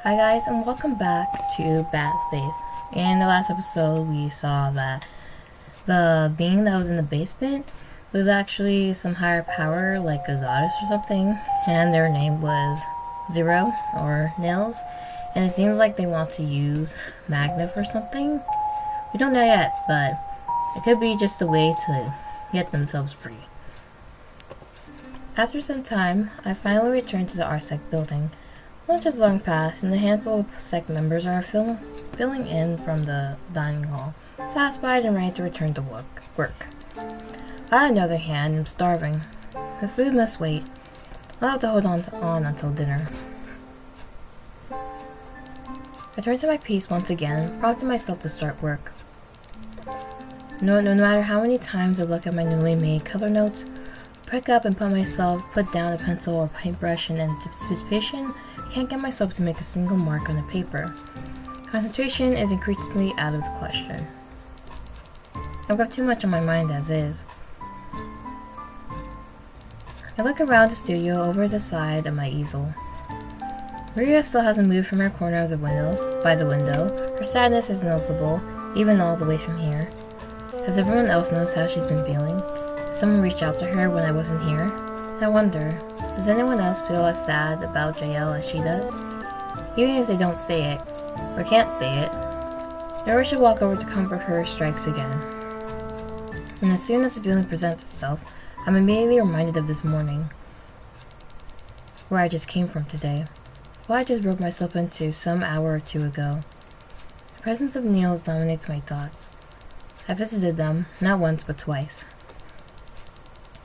Hi guys, and welcome back to Bad Faith. In the last episode, we saw that the being that was in the basement was actually some higher power, like a goddess or something, and their name was Zero, or Nils, and it seems like they want to use Magda for something. We don't know yet, but it could be just a way to get themselves free. After some time, I finally returned to the RSEC building. Lunch has long passed, and the handful of SEC members are filling in from the dining hall, satisfied and ready to return to work. I, on the other hand, am starving. The food must wait. I'll have to hold on until dinner. I turned to my piece once again, prompting myself to start work. No matter how many times I look at my newly made cover notes, pick up and put down a pencil or paintbrush in anticipation, I can't get myself to make a single mark on the paper. Concentration is increasingly out of the question. I've got too much on my mind as is. I look around the studio over the side of my easel. Maria still hasn't moved from her corner of the window. Her sadness is noticeable, even all the way from here. Has everyone else noticed how she's been feeling? Did someone reach out to her when I wasn't here? I wonder, does anyone else feel as sad about JL as she does? Even if they don't say it, or can't say it, the urge to walk over to comfort her strikes again. And as soon as the feeling presents itself, I'm immediately reminded of this morning, where I just came from today. What I just roped myself into some hour or two ago. The presence of Niels dominates my thoughts. I visited them, not once but twice.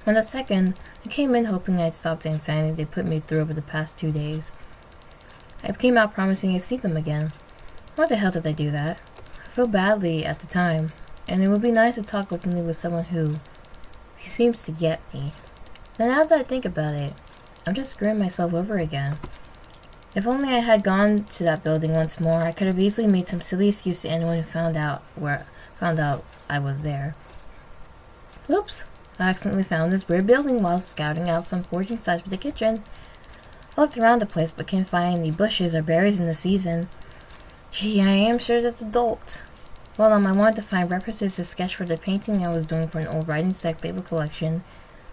On the second, I came in hoping I'd stop the insanity they put me through over the past 2 days. I came out promising I'd see them again. Why the hell did I do that? I felt badly at the time, and it would be nice to talk openly with someone who seems to get me. But now that I think about it, I'm just screwing myself over again. If only I had gone to that building once more, I could have easily made some silly excuse to anyone who found out I was there. Whoops! I accidentally found this weird building while scouting out some foraging sites for the kitchen. I looked around the place but can't find any bushes or berries in the season. Gee, I am sure that's adult. Well, I wanted to find references to sketch for the painting I was doing for an old writing set paper collection.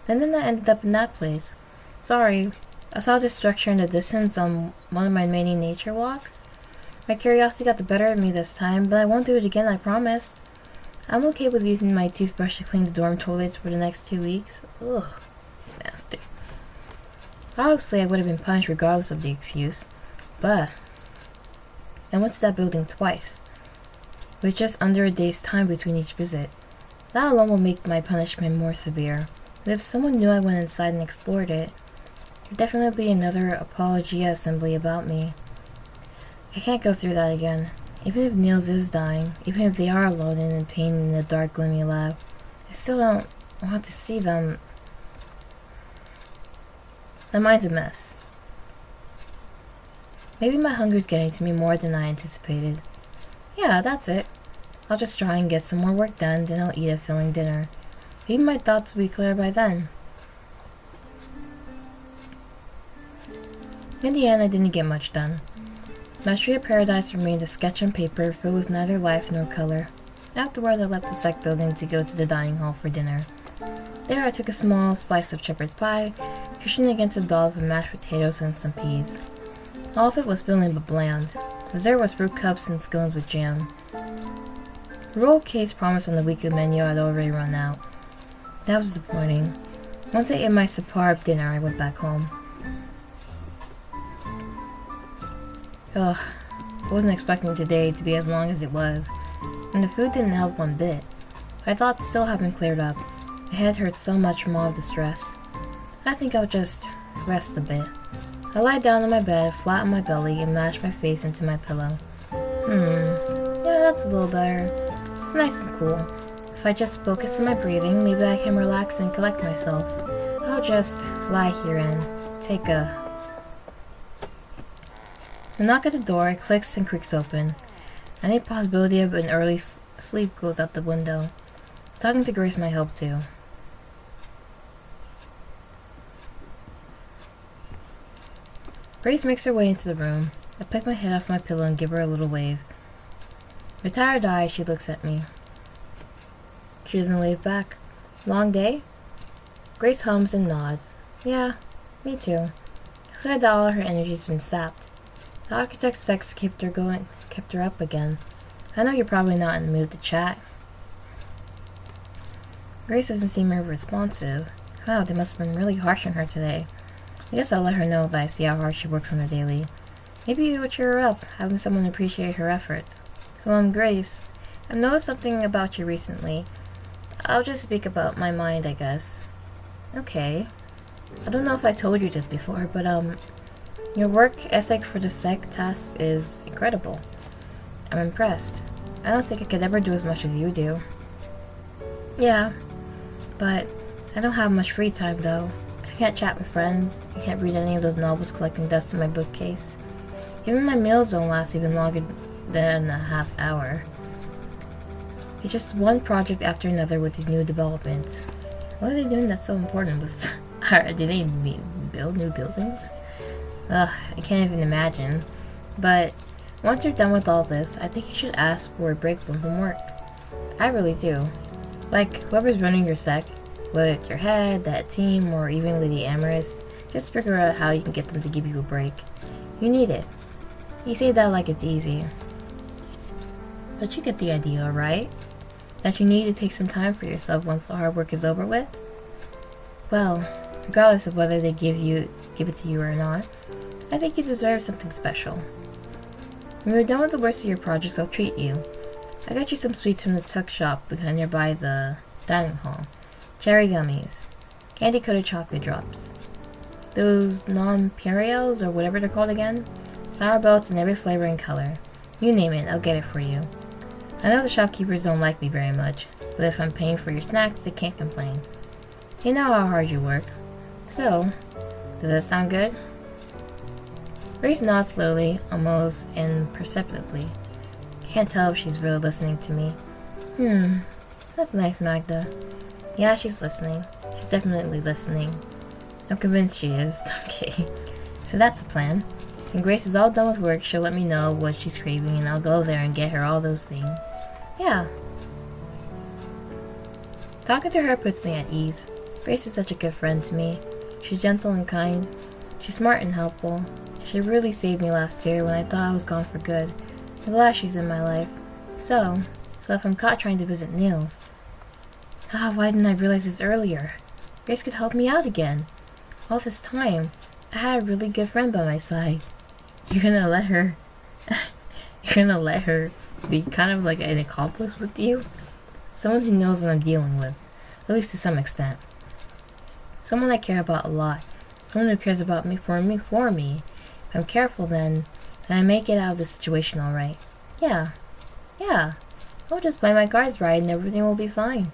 Then I ended up in that place. Sorry, I saw this structure in the distance on one of my many nature walks. My curiosity got the better of me this time, but I won't do it again, I promise. I'm okay with using my toothbrush to clean the dorm toilets for the next 2 weeks. Ugh, it's nasty. Obviously, I would have been punished regardless of the excuse, but I went to that building twice, with just under a day's time between each visit. That alone will make my punishment more severe. But if someone knew I went inside and explored it, there'd definitely be another apologia assembly about me. I can't go through that again. Even if Niels is dying, even if they are alone and in pain in the dark, gloomy lab, I still don't want to see them. My mind's a mess. Maybe my hunger's getting to me more than I anticipated. Yeah, that's it. I'll just try and get some more work done, then I'll eat a filling dinner. Maybe my thoughts will be clear by then. In the end, I didn't get much done. Mastery of Paradise remained a sketch on paper filled with neither life nor color. Afterward, I left the SEC building to go to the dining hall for dinner. There, I took a small slice of shepherd's pie, cushioned against a dollop of mashed potatoes and some peas. All of it was filling but bland. Dessert was fruit cups and scones with jam. The roll case promised on the weekly menu had already run out. That was disappointing. Once I ate my superb dinner, I went back home. Ugh, I wasn't expecting today to be as long as it was, and the food didn't help one bit. My thoughts still haven't cleared up. My head hurts so much from all of the stress. I think I'll just rest a bit. I lie down on my bed, flat on my belly, and mash my face into my pillow. Yeah, that's a little better. It's nice and cool. If I just focus on my breathing, maybe I can relax and collect myself. I'll just lie here and take a... The knock at the door clicks and creaks open. Any possibility of an early sleep goes out the window. Talking to Grace might help too. Grace makes her way into the room. I pick my head off my pillow and give her a little wave. With tired eyes, she looks at me. She doesn't wave back. Long day? Grace hums and nods. Yeah, me too. Glad that all her energy's been sapped. The architect's sex kept her up again. I know you're probably not in the mood to chat. Grace doesn't seem very responsive. Wow, they must have been really harsh on her today. I guess I'll let her know that I see how hard she works on her daily. Maybe it would cheer her up, having someone appreciate her efforts. So, Grace, I've noticed something about you recently. I'll just speak about my mind, I guess. Okay. I don't know if I told you this before, but, your work ethic for the sec tasks is incredible. I'm impressed. I don't think I could ever do as much as you do. Yeah, but I don't have much free time, though. I can't chat with friends. I can't read any of those novels collecting dust in my bookcase. Even my meals don't last even longer than a half hour. It's just one project after another with these new developments. What are they doing that's so important with... Do they build new buildings? Ugh, I can't even imagine. But once you're done with all this, I think you should ask for a break from work. I really do. Like, whoever's running your sec, whether it's your head, that team, or even Lady Amorous, just figure out how you can get them to give you a break. You need it. You say that like it's easy. But you get the idea, right? That you need to take some time for yourself once the hard work is over with? Well, regardless of whether they give it to you or not, I think you deserve something special. When you're done with the worst of your projects, I'll treat you. I got you some sweets from the tuck shop behind nearby the dining hall. Cherry gummies. Candy-coated chocolate drops. Those non-Puriels, or whatever they're called again? Sour belts in every flavor and color. You name it, I'll get it for you. I know the shopkeepers don't like me very much, but if I'm paying for your snacks, they can't complain. You know how hard you work. So, does that sound good? Grace nods slowly, almost imperceptibly. Can't tell if she's really listening to me. That's nice, Magda. Yeah, she's listening. She's definitely listening. I'm convinced she is. Okay. So that's the plan. When Grace is all done with work, she'll let me know what she's craving and I'll go there and get her all those things. Yeah. Talking to her puts me at ease. Grace is such a good friend to me. She's gentle and kind. She's smart and helpful. She really saved me last year when I thought I was gone for good. I'm glad she's in my life. So if I'm caught trying to visit Niels... why didn't I realize this earlier? Grace could help me out again. All this time, I had a really good friend by my side. You're gonna let her... You're gonna let her be kind of like an accomplice with you? Someone who knows what I'm dealing with. At least to some extent. Someone I care about a lot. Someone who cares about me for me. If I'm careful then I may get out of this situation alright. Yeah. I'll just play my cards right and everything will be fine.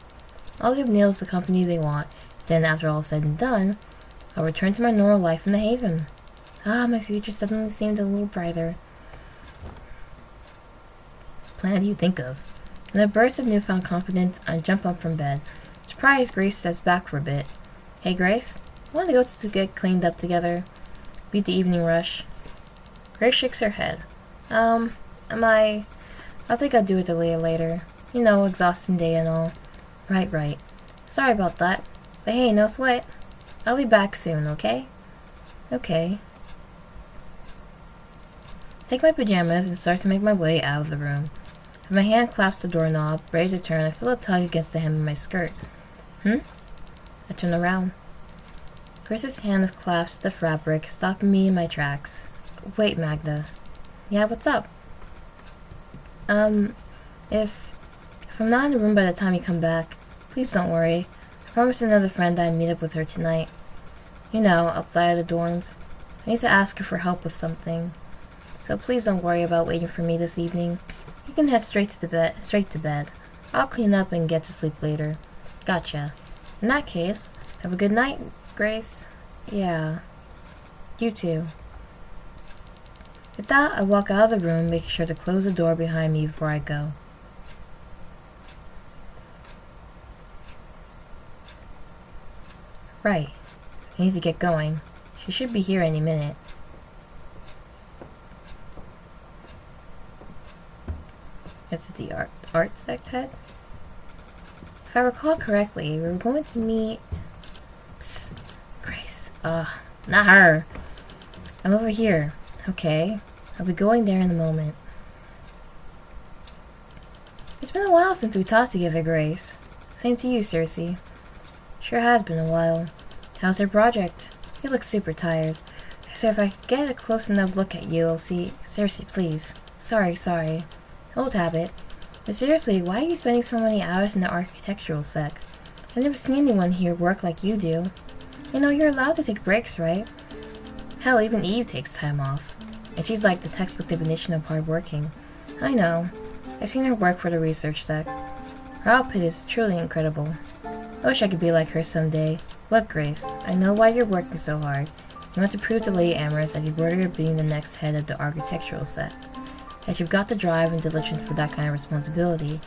I'll give Niels the company they want. Then after all said and done, I'll return to my normal life in the Haven. My future suddenly seemed a little brighter. What plan do you think of? In a burst of newfound confidence, I jump up from bed. Surprised, Grace steps back for a bit. Hey, Grace? Want to go to get cleaned up together? Beat the evening rush? Grace shakes her head. I think I'll do it a little later. You know, exhausting day and all. Right. Sorry about that. But hey, no sweat. I'll be back soon, okay? Okay. Take my pajamas and start to make my way out of the room. As my hand claps the doorknob, ready to turn, I feel a tug against the hem of my skirt. I turn around. Grace's hand is clasped to the fabric, stopping me in my tracks. Wait, Magda. Yeah, what's up? If I'm not in the room by the time you come back, please don't worry. I promised another friend that I'd meet up with her tonight. You know, outside of the dorms. I need to ask her for help with something. So please don't worry about waiting for me this evening. You can head straight to bed. I'll clean up and get to sleep later. Gotcha. In that case, have a good night, Grace. Yeah. You too. With that, I walk out of the room, making sure to close the door behind me before I go. Right. I need to get going. She should be here any minute. Is it the art sect head? If I recall correctly, we were going to meet... Psst, Grace. Not her. I'm over here. Okay. I'll be going there in a moment. It's been a while since we talked together, Grace. Same to you, Circe. Sure has been a while. How's your project? You look super tired. I swear if I get a close enough look at you, I'll see... Circe, please. Sorry. Old habit. But seriously, why are you spending so many hours in the architectural sec? I've never seen anyone here work like you do. You know, you're allowed to take breaks, right? Hell, even Eve takes time off. And she's like the textbook definition of hardworking. I know. I've seen her work for the research sec. Her output is truly incredible. I wish I could be like her someday. Look, Grace, I know why you're working so hard. You want to prove to Lady Amherst that you're worthy of being the next head of the architectural sec. That you've got the drive and diligence for that kind of responsibility.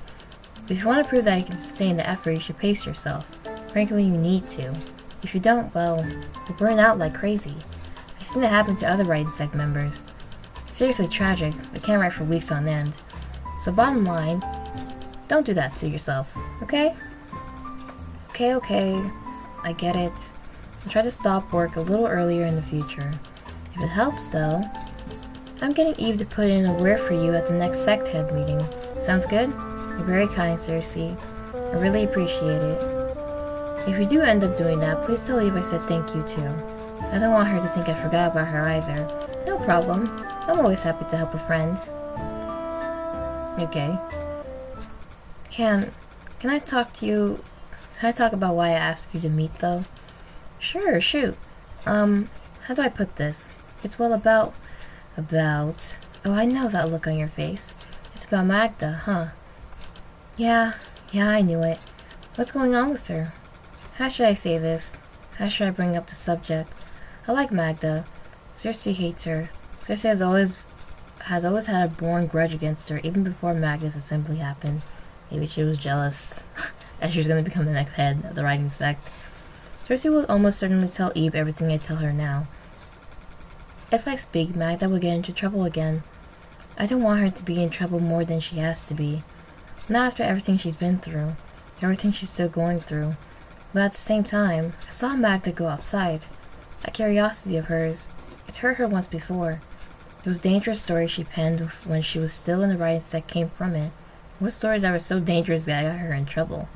But if you want to prove that you can sustain the effort, you should pace yourself. Frankly, you need to. If you don't, well, you'll burn out like crazy. I've seen it happen to other writing sect members. It's seriously tragic. They can't write for weeks on end. So bottom line, don't do that to yourself, okay? Okay. I get it. I'll try to stop work a little earlier in the future. If it helps, though, I'm getting Eve to put in a word for you at the next sect head meeting. Sounds good? You're very kind, Circe. I really appreciate it. If you do end up doing that, please tell Eve I said thank you too. I don't want her to think I forgot about her either. No problem. I'm always happy to help a friend. Okay. Can I talk to you? Can I talk about why I asked you to meet, though? Sure, shoot. How do I put this? It's well about... Oh, I know that look on your face. It's about Magda, huh? Yeah, I knew it. What's going on with her? How should I say this? How should I bring up the subject? I like Magda. Circe hates her. Circe has always had a born grudge against her, even before Magda's assembly happened. Maybe she was jealous that she was going to become the next head of the writing sect. Circe will almost certainly tell Eve everything I tell her now. If I speak, Magda will get into trouble again. I don't want her to be in trouble more than she has to be. Not after everything she's been through, everything she's still going through. But at the same time, I saw Magda go outside. That curiosity of hers, it's hurt her once before. Those dangerous stories she penned when she was still in the writing sect came from it. What stories that were so dangerous that got her in trouble?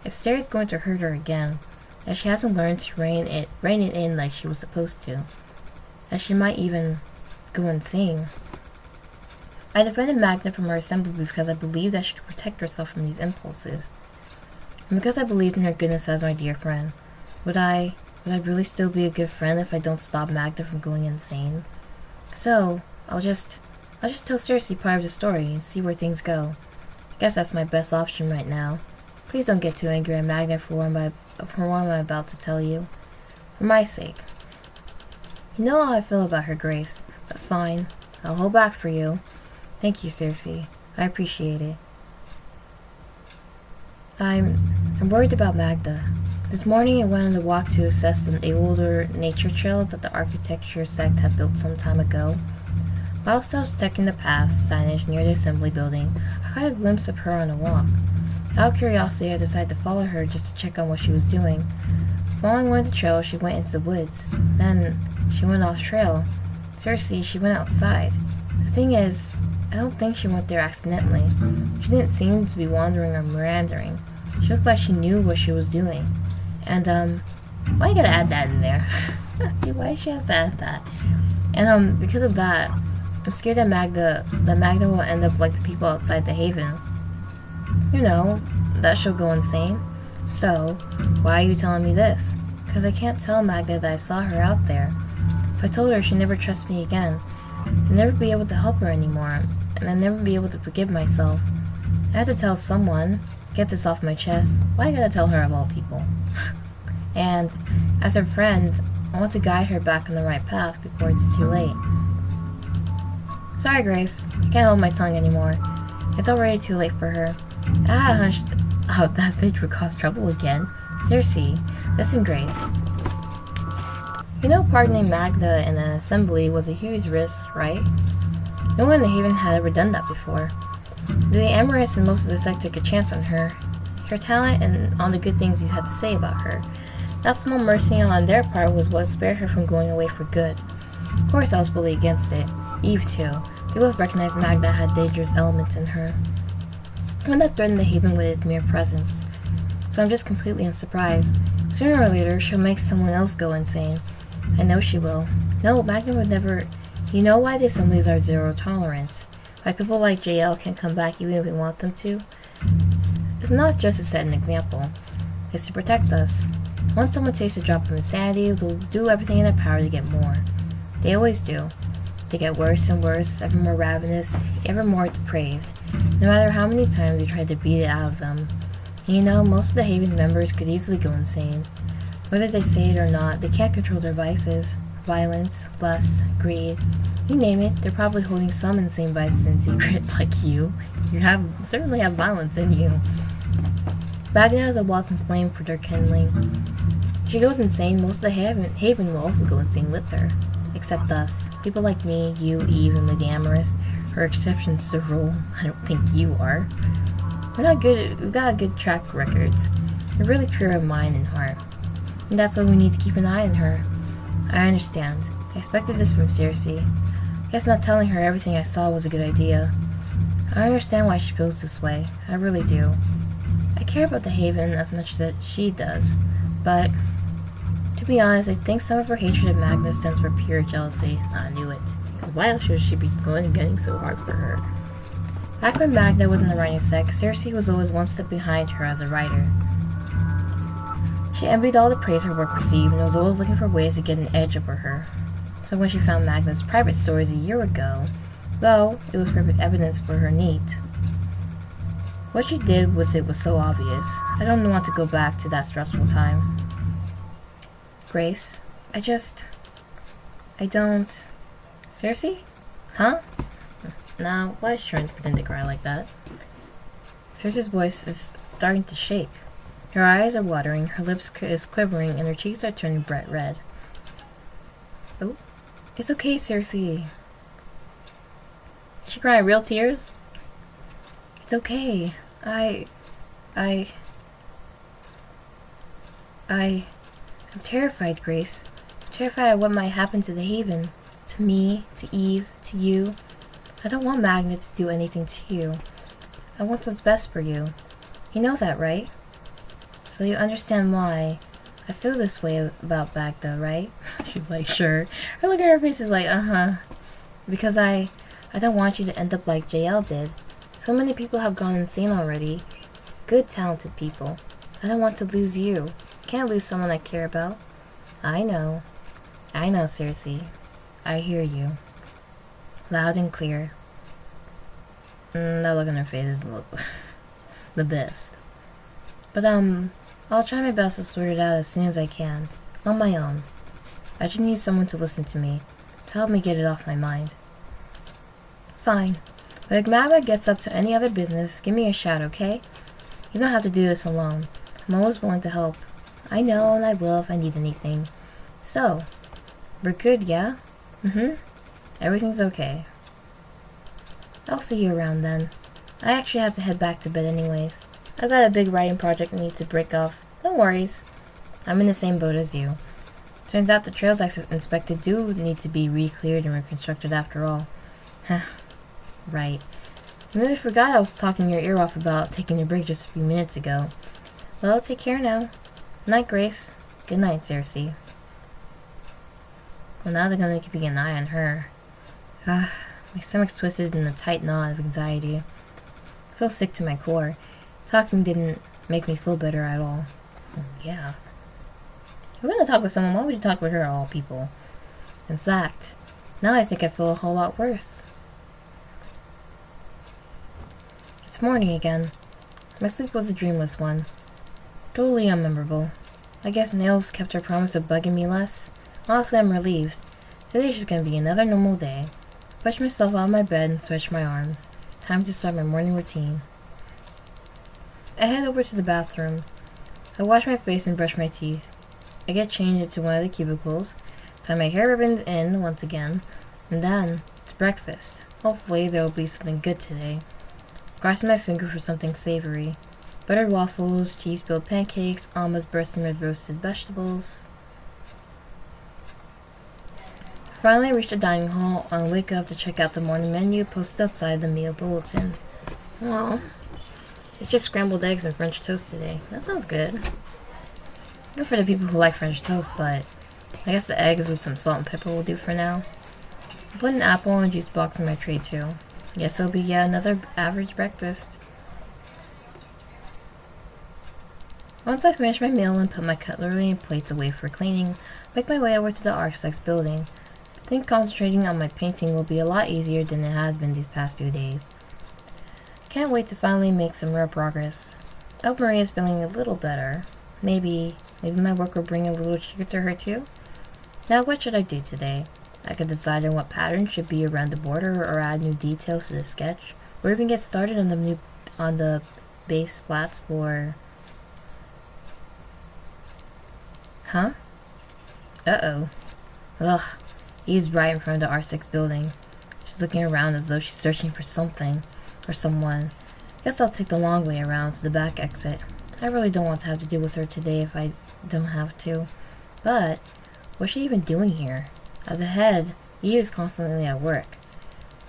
If Stare is going to hurt her again, that she hasn't learned to rein it in like she was supposed to, that she might even go insane. I defended Magda from her assembly because I believed that she could protect herself from these impulses. And because I believed in her goodness as my dear friend. Would I really still be a good friend if I don't stop Magda from going insane? So, I'll just tell Circe part of the story and see where things go. I guess that's my best option right now. Please don't get too angry at Magda for what I'm about to tell you. For my sake. You know how I feel about her, Grace, but fine. I'll hold back for you. Thank you, Circe. I appreciate it. I'm worried about Magda. This morning I went on a walk to assess the older nature trails that the architecture sect had built some time ago. Whilst I was checking the paths signage near the assembly building, I caught a glimpse of her on a walk. Out of curiosity, I decided to follow her just to check on what she was doing. Following one of the trails, she went into the woods. Then, she went off trail. Seriously, she went outside. The thing is, I don't think she went there accidentally. She didn't seem to be wandering or meandering. She looked like she knew what she was doing. And, why you gotta add that in there? Why she has to add that? And, because of that, I'm scared that Magda will end up like the people outside the Haven. You know, that she'll go insane. So, why are you telling me this? Because I can't tell Magda that I saw her out there. If I told her, she'd never trust me again. I'd never be able to help her anymore, and I'd never be able to forgive myself. I have to tell someone, get this off my chest. Why I gotta tell her of all people? And, as her friend, I want to guide her back on the right path before it's too late. Sorry, Grace. I can't hold my tongue anymore. It's already too late for her. I had a hunch that bitch would cause trouble again. Seriously, listen, Grace. You know pardoning Magda in an assembly was a huge risk, right? No one in the Haven had ever done that before. The Amorous and most of the sect took a chance on her talent, and on the good things you had to say about her. That small mercy on their part was what spared her from going away for good. Of course I was fully against it. Eve too. They both recognized Magda had dangerous elements in her, one that threatened the Haven with its mere presence. So I'm just completely unsurprised. Sooner or later, she'll make someone else go insane. I know she will. No, Magda would never... You know why the assemblies are zero tolerance? Why people like JL can't come back even if we want them to? It's not just to set an example. It's to protect us. Once someone takes a drop of insanity, they'll do everything in their power to get more. They always do. They get worse and worse, ever more ravenous, ever more depraved, no matter how many times we try to beat it out of them. And you know, most of the Haven members could easily go insane. Whether they say it or not, they can't control their vices. Violence, lust, greed, you name it, they're probably holding some insane vices in secret, like you. You certainly have violence in you. Magda is a walking flame for their kindling. If she goes insane, most of the Haven will also go insane with her. Except us. People like me, you, Eve, and Lady Amorous are exceptions to the rule. I don't think you are. We've got good track records. We're really pure of mind and heart. And that's why we need to keep an eye on her. I understand. I expected this from Circe. I guess not telling her everything I saw was a good idea. I understand why she feels this way. I really do. I care about the Haven as much as she does, but to be honest, I think some of her hatred of Magda stems from pure jealousy. I knew it. Because why else should she be getting so hard for her? Back when Magda was in the writing sect, Circe was always one step behind her as a writer. She envied all the praise her work received and was always looking for ways to get an edge over her. So when she found Magda's private stories a year ago, though it was perfect evidence for her need, what she did with it was so obvious. I don't want to go back to that stressful time. Grace, I don't... Circe? Huh? Now, why is she trying to pretend to cry like that? Circe's voice is starting to shake. Her eyes are watering, her lips is quivering, and her cheeks are turning bright red. Oh, it's okay, Circe. Is she crying real tears? It's okay. I'm terrified, Grace. I'm terrified of what might happen to the Haven. To me, to Eve, to you. I don't want Magda to do anything to you. I want what's best for you. You know that, right? So you understand why I feel this way about Magda, right? She's like, sure. Her look at her face is like, uh-huh. Because I don't want you to end up like JL did. So many people have gone insane already. Good, talented people. I don't want to lose you. I can't lose someone I care about. I know, Circe. I hear you. Loud and clear. That look on her face is the best. But, I'll try my best to sort it out as soon as I can. On my own. I just need someone to listen to me. To help me get it off my mind. Fine. But if Magda gets up to any other business, give me a shout, okay? You don't have to do this alone. I'm always willing to help. I know, and I will if I need anything. So, we're good, yeah? Everything's okay. I'll see you around then. I actually have to head back to bed anyways. I've got a big writing project I need to break off. No worries. I'm in the same boat as you. Turns out the trails I inspected do need to be re-cleared and reconstructed after all. Right. I really forgot I was talking your ear off about taking a break just a few minutes ago. Well, take care now. Night, Grace. Good night, Circe. Well, now they're gonna keep an eye on her. My stomach's twisted in a tight knot of anxiety. I feel sick to my core. Talking didn't make me feel better at all. Yeah. If you're gonna talk with someone, why would you talk with her of all people? In fact, now I think I feel a whole lot worse. It's morning again. My sleep was a dreamless one. Totally unmemorable. I guess Nails kept her promise of bugging me less. Honestly, I'm relieved. Today's just gonna be another normal day. Push myself out of my bed and stretch my arms. Time to start my morning routine. I head over to the bathroom. I wash my face and brush my teeth. I get changed into one of the cubicles, tie my hair ribbons in once again, and then it's breakfast. Hopefully there will be something good today. Of crossing my finger for something savory. Buttered waffles, cheese-filled pancakes, almonds bursting with roasted vegetables. I finally reached the dining hall and wake up to check out the morning menu posted outside the meal bulletin. Well, it's just scrambled eggs and French toast today. That sounds good. Good for the people who like French toast, but I guess the eggs with some salt and pepper will do for now. I put an apple and juice box in my tray too. Guess it'll be yet another average breakfast. Once I finish my meal and put my cutlery and plates away for cleaning, I make my way over to the architect's building. I think concentrating on my painting will be a lot easier than it has been these past few days. I can't wait to finally make some real progress. I hope Maria's feeling a little better. Maybe my work will bring a little cheer to her too? Now what should I do today? I could decide on what pattern should be around the border or add new details to the sketch, or even get started on the base flats for... Huh? Uh-oh. Ugh. Eve's right in front of the R6 building. She's looking around as though she's searching for something or someone. Guess I'll take the long way around to the back exit. I really don't want to have to deal with her today if I don't have to. But, what's she even doing here? As a head, Eve is constantly at work.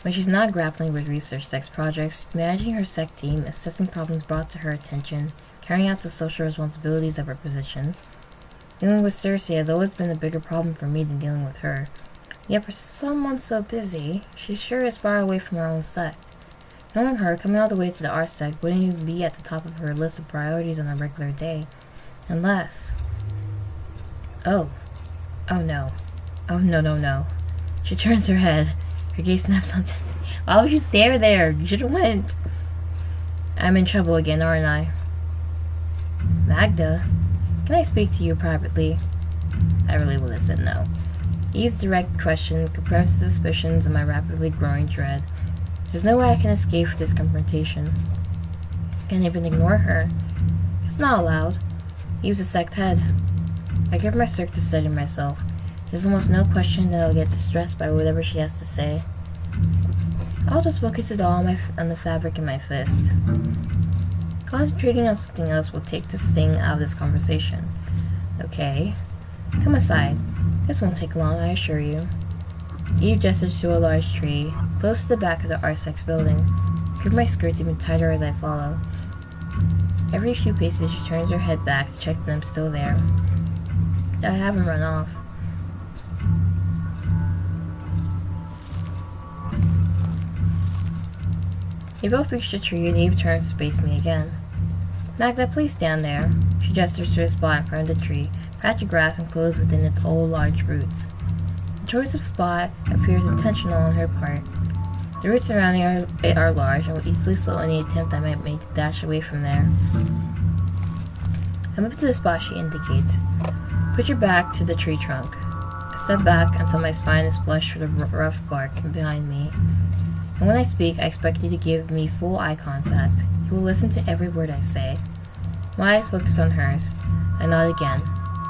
When she's not grappling with research sex projects, she's managing her sec team, assessing problems brought to her attention, carrying out the social responsibilities of her position. Dealing with Cersei has always been a bigger problem for me than dealing with her. Yet for someone so busy, she sure is far away from her own sect. Knowing her, coming all the way to the art sect wouldn't even be at the top of her list of priorities on a regular day. Unless... Oh. Oh no. Oh no. She turns her head. Her gaze snaps onto me. Why would you stare there? You should've went. I'm in trouble again, aren't I? Magda? Can I speak to you privately? I really would have said no. Eve's direct question confirms the suspicions of my rapidly growing dread. There's no way I can escape this confrontation. I can't even ignore her. It's not allowed. Eve's a sect head. I give my circ to steady myself. There's almost no question that I'll get distressed by whatever she has to say. I'll just focus it all on the fabric in my fist. Concentrating on something else will take the sting out of this conversation. Okay. Come aside. This won't take long, I assure you. Eve gestures to a large tree, close to the back of the R6 building. I grip my skirts even tighter as I follow. Every few paces she turns her head back to check that I'm still there. I haven't run off. We both reach the tree and Eve turns to face me again. Magda, please stand there. She gestures to a spot in front of the tree, patch of grass enclosed within its old large roots. The choice of spot appears intentional on her part. The roots surrounding it are large and will easily slow any attempt I might make to dash away from there. I move to the spot she indicates. Put your back to the tree trunk. I step back until my spine is flush with the rough bark behind me. And when I speak, I expect you to give me full eye contact. You will listen to every word I say. My eyes focus on hers. I nod again.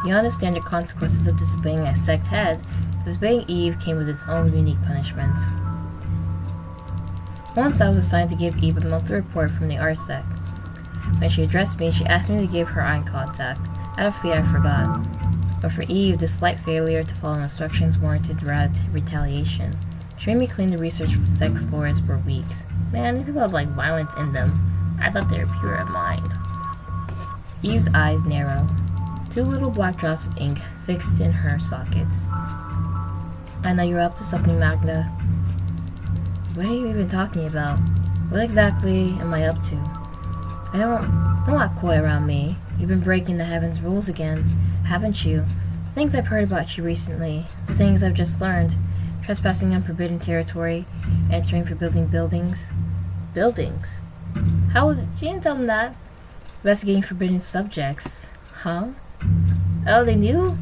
You understand the consequences of disobeying a sect head. Disobeying Eve came with its own unique punishments. Once I was assigned to give Eve a monthly report from the art sect. When she addressed me, she asked me to give her eye contact. Out of fear, I forgot. But for Eve, this slight failure to follow instructions warranted retaliation. She made me clean the research sect floors for weeks. Man, these people have like violence in them. I thought they were pure of mind. Eve's eyes narrow. Two little black drops of ink fixed in her sockets. I know you're up to something, Magda. What are you even talking about? What exactly am I up to? Don't act coy around me. You've been breaking the heavens rules again, haven't you? The things I've heard about you recently, the things I've just learned. Trespassing on forbidden territory, entering forbidden buildings. Buildings? How would you didn't tell them that? Investigating forbidden subjects. Huh? Oh, they knew?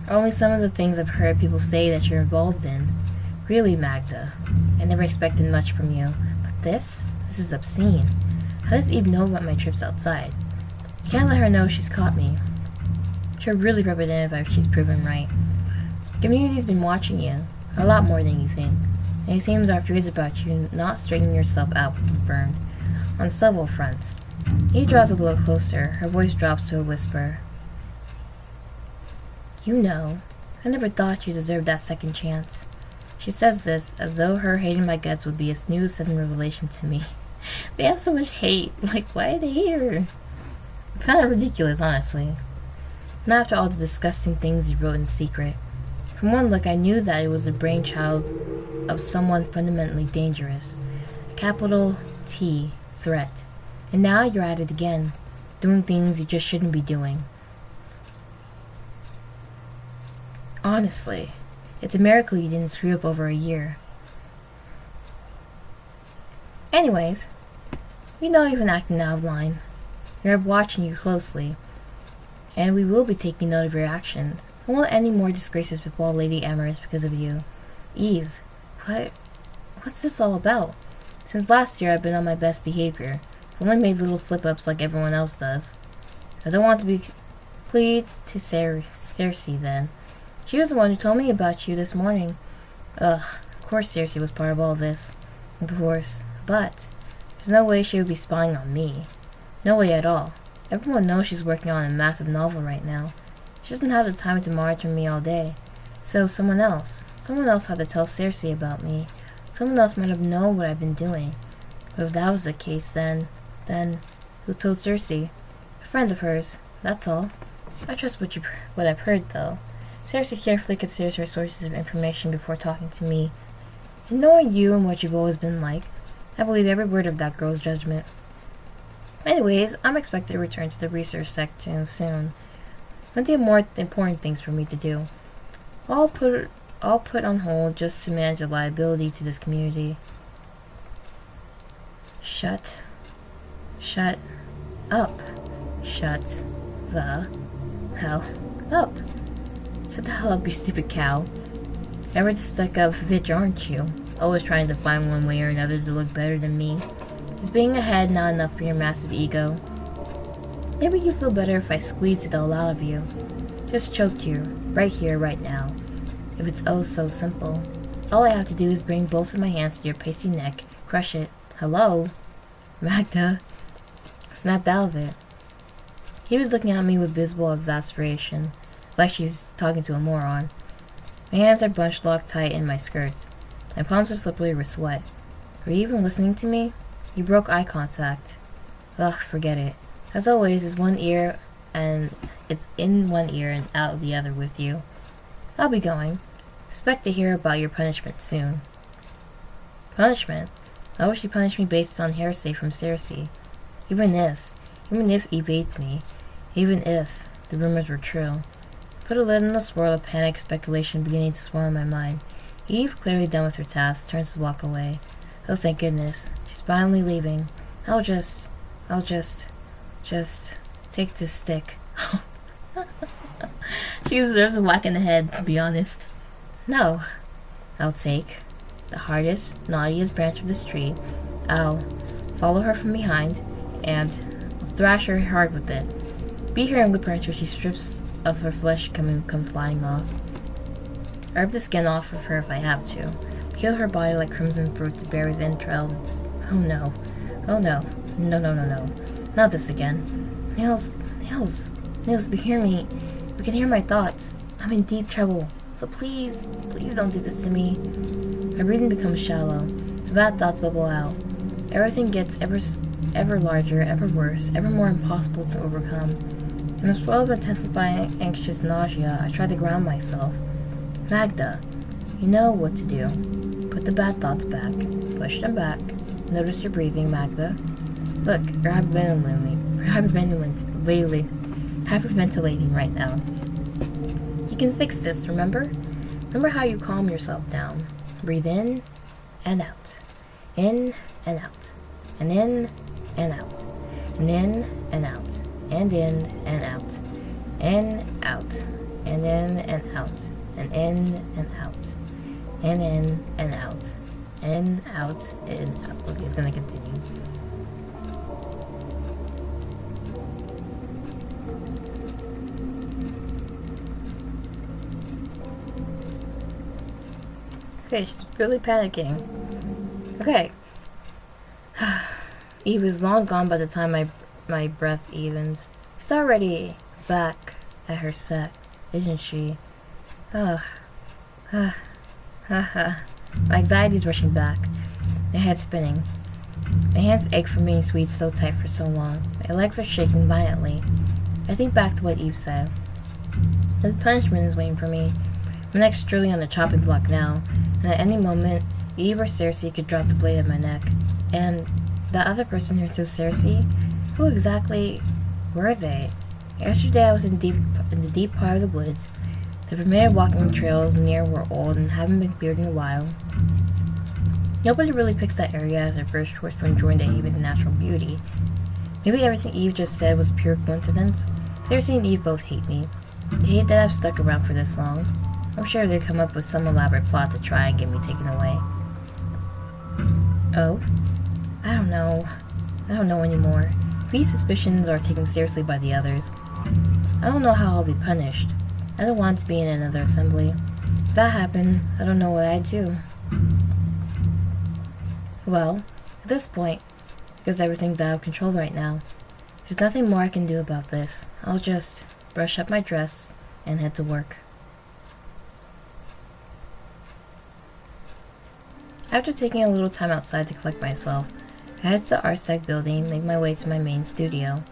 Only some of the things I've heard people say that you're involved in. Really, Magda. I never expected much from you. But this is obscene. How does Eve know about my trips outside? You can't let her know she's caught me. She'll really rub it in if she's proven right. The community's been watching you. A lot more than you think. And it seems our fears about you not straightening yourself out were confirmed. on several fronts. He draws a little closer. Her voice drops to a whisper. You know, I never thought you deserved that second chance. She says this as though her hating my guts would be a new sudden revelation to me. They have so much hate. Like, why do they hate her? It's kind of ridiculous, honestly. Not after all the disgusting things he wrote in secret. From one look, I knew that it was the brainchild of someone fundamentally dangerous. A capital T threat. And now you're at it again, doing things you just shouldn't be doing. Honestly, it's a miracle you didn't screw up over a year. Anyways, we know you've been acting out of line. We're watching you closely, and we will be taking note of your actions. I won't let any more disgraces befall Lady Amorous because of you. Eve, what's this all about? Since last year I've been on my best behavior. I've only made little slip-ups like everyone else does. I don't want to be plead to Cersei then. She was the one who told me about you this morning. Ugh, of course Cersei was part of all this. Of course. But there's no way she would be spying on me. No way at all. Everyone knows she's working on a massive novel right now. She doesn't have the time to monitor me all day. So someone else had to tell Cersei about me. Someone else might have known what I've been doing. But if that was the case, then who told Cersei? A friend of hers. That's all. I trust what I've heard, though. Cersei carefully considers her sources of information before talking to me. And knowing you and what you've always been like, I believe every word of that girl's judgment. Anyways, I'm expected to return to the research section soon. Plenty of more important things for me to do. I'll put on hold just to manage the liability to this community. Shut up. Shut the hell up. Shut the hell up, you stupid cow. Ever the stuck-up bitch, aren't you? Always trying to find one way or another to look better than me. Is being ahead not enough for your massive ego? Maybe you feel better if I squeezed it all out of you. Just choked you, right here, right now. If it's oh so simple. All I have to do is bring both of my hands to your pasty neck, crush it. Hello? Magda? Snapped out of it. He was looking at me with visible exasperation, like she's talking to a moron. My hands are bunched locked tight in my skirts. My palms are slippery with sweat. Were you even listening to me? You broke eye contact. Ugh, forget it. As always, it's in one ear and out of the other with you. I'll be going. Expect to hear about your punishment soon. Punishment? Why would she punish me based on hearsay from Cersei? Even if Eve hates me, even if the rumors were true. Put a lid on the swirl of panic speculation beginning to swirl in my mind. Eve, clearly done with her task, turns to walk away. Oh, thank goodness. She's finally leaving. I'll just take this stick. She deserves a whack in the head, to be honest. No. I'll take the hardest, naughtiest branch of this tree. I'll follow her from behind and thrash her hard with it. Beat her and whip her until she strips of her flesh come flying off. I rip the skin off of her if I have to. Peel her body like crimson fruit to bare its entrails. It's... Oh no. No. Not this again. Nils, you hear me? You can hear my thoughts. I'm in deep trouble. So please don't do this to me. My breathing becomes shallow. The bad thoughts bubble out. Everything gets ever larger, ever worse, ever more impossible to overcome. In a swirl of intensifying anxious nausea, I try to ground myself. Magda, you know what to do. Put the bad thoughts back. Push them back. Notice your breathing, Magda. Look, you're hyperventilating right now. You can fix this, remember? Remember how you calm yourself down. Breathe in and out. In and out. And in and out. And in and out. And in and out. In, out. And in and out. And in and out. And in and out. In, out, in, out. Okay, it's gonna continue. Okay, she's really panicking. Okay. Eve is long gone by the time my breath evens. She's already back at her set, isn't she? Ugh. Ha ha. My anxiety's rushing back. My head's spinning. My hands ache from being squeezed so tight for so long. My legs are shaking violently. I think back to what Eve said. The punishment is waiting for me. My neck's truly on the chopping block now, and at any moment, Eve or Cersei could drop the blade at my neck. And that other person who took Cersei? Who exactly were they? Yesterday I was in the deep part of the woods. The permitted walking trails near were old and haven't been cleared in a while. Nobody really picks that area as their first choice when enjoying the Eve's natural beauty. Maybe everything Eve just said was pure coincidence. Cersei and Eve both hate me. They hate that I've stuck around for this long. I'm sure they'd come up with some elaborate plot to try and get me taken away. Oh? I don't know. I don't know anymore. These suspicions are taken seriously by the others. I don't know how I'll be punished. I don't want to be in another assembly. If that happened, I don't know what I'd do. Well, at this point, because everything's out of control right now, there's nothing more I can do about this. I'll just brush up my dress and head to work. After taking a little time outside to collect myself, I head to the ArtSec building and make my way to my main studio.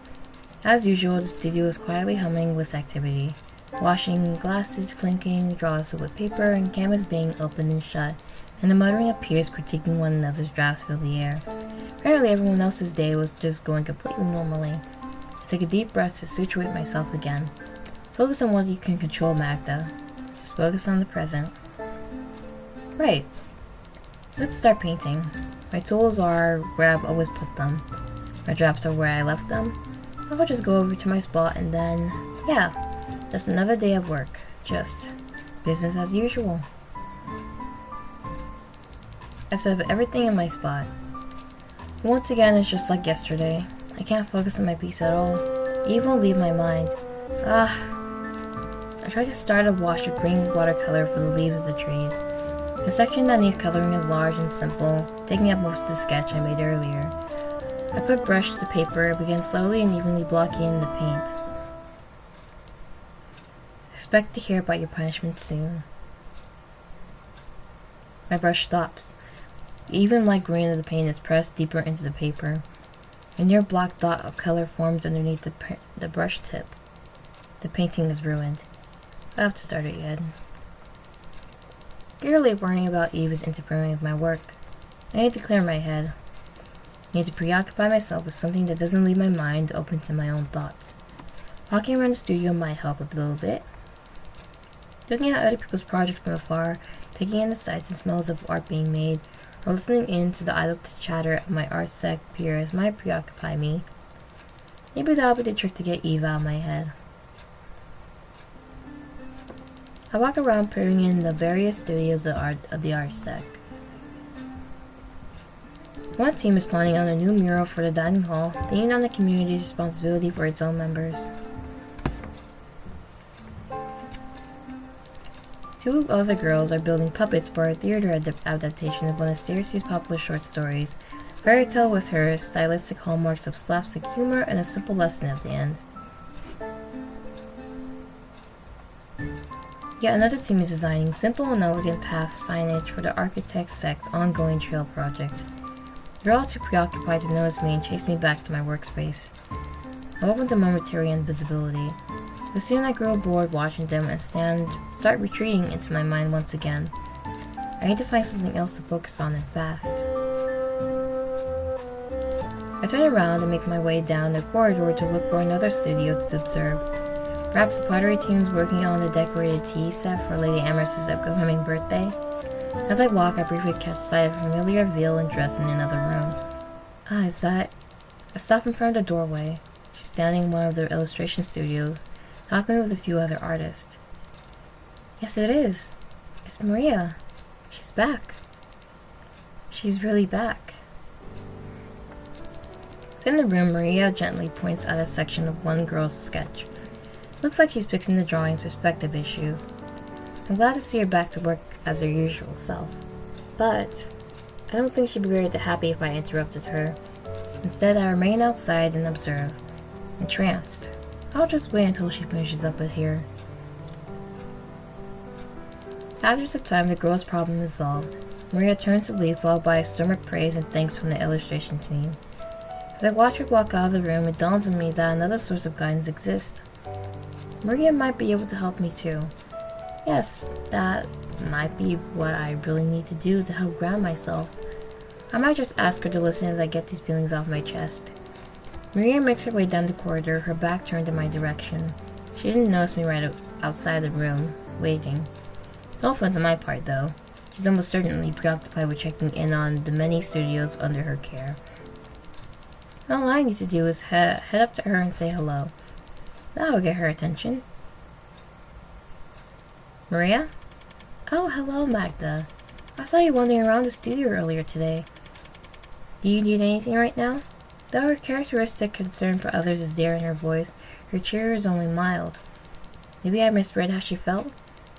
As usual, the studio is quietly humming with activity. Washing, glasses clinking, drawers filled with paper, and canvas being opened and shut, and the muttering of peers critiquing one another's drafts fill the air. Apparently everyone else's day was just going completely normally. I take a deep breath to situate myself again. Focus on what you can control, Magda. Just focus on the present. Right. Let's start painting. My tools are where I've always put them. My drafts are where I left them. I'll just go over to my spot and then, yeah, just another day of work. Just business as usual. I set up everything in my spot. Once again, it's just like yesterday. I can't focus on my piece at all. Eve won't leave my mind. I tried to start a wash of green watercolor for the leaves of the tree. The section that needs coloring is large and simple, taking up most of the sketch I made earlier. I put brush to paper, began slowly and evenly blocking in the paint. Expect to hear about your punishment soon. My brush stops. The even light green of the paint is pressed deeper into the paper. A near black dot of color forms underneath the brush tip. The painting is ruined. I have to start it again. Eagerly worrying about Eve is interfering with my work. I need to clear my head. I need to preoccupy myself with something that doesn't leave my mind open to my own thoughts. Walking around the studio might help a little bit. Looking at other people's projects from afar, taking in the sights and smells of art being made, or listening in to the idle chatter of my ArtSec peers might preoccupy me. Maybe that'll be the trick to get Eve out of my head. I walk around peering in the various studios of the ArtSec. One team is planning on a new mural for the dining hall, leaning on the community's responsibility for its own members. Two other girls are building puppets for a theater adaptation of one of Cersei's popular short stories, fairy tale with her stylistic hallmarks of slapstick humor and a simple lesson at the end. Yet another team is designing simple and elegant path signage for the Architect's Sect's ongoing trail project. They're all too preoccupied to notice me and chase me back to my workspace. I welcome the momentary invisibility, but soon I grow bored watching them and start retreating into my mind once again. I need to find something else to focus on and fast. I turn around and make my way down the corridor to look for another studio to observe. Perhaps the pottery team is working on the decorated tea set for Lady Amherst's upcoming birthday. As I walk, I briefly catch sight of a familiar veil and dress in another room. Is that? I stop in front of the doorway. She's standing in one of the illustration studios, talking with a few other artists. Yes, it is. It's Maria. She's back. She's really back. Within the room, Maria gently points at a section of one girl's sketch. Looks like she's fixing the drawing's perspective issues. I'm glad to see her back to work as her usual self, but I don't think she'd be very happy if I interrupted her. Instead, I remain outside and observe, entranced. I'll just wait until she finishes up with here. After some time, the girl's problem is solved. Maria turns to leave, followed by a storm of praise and thanks from the illustration team. As I watch her walk out of the room, it dawns on me that another source of guidance exists. Maria might be able to help me too. Yes, that might be what I really need to do to help ground myself. I might just ask her to listen as I get these feelings off my chest. Maria makes her way down the corridor, her back turned in my direction. She didn't notice me right outside the room, waiting. No offense on my part, though. She's almost certainly preoccupied with checking in on the many studios under her care. All I need to do is head up to her and say hello. That will get her attention. Maria? Oh, hello, Magda. I saw you wandering around the studio earlier today. Do you need anything right now? Though her characteristic concern for others is there in her voice, her cheer is only mild. Maybe I misread how she felt?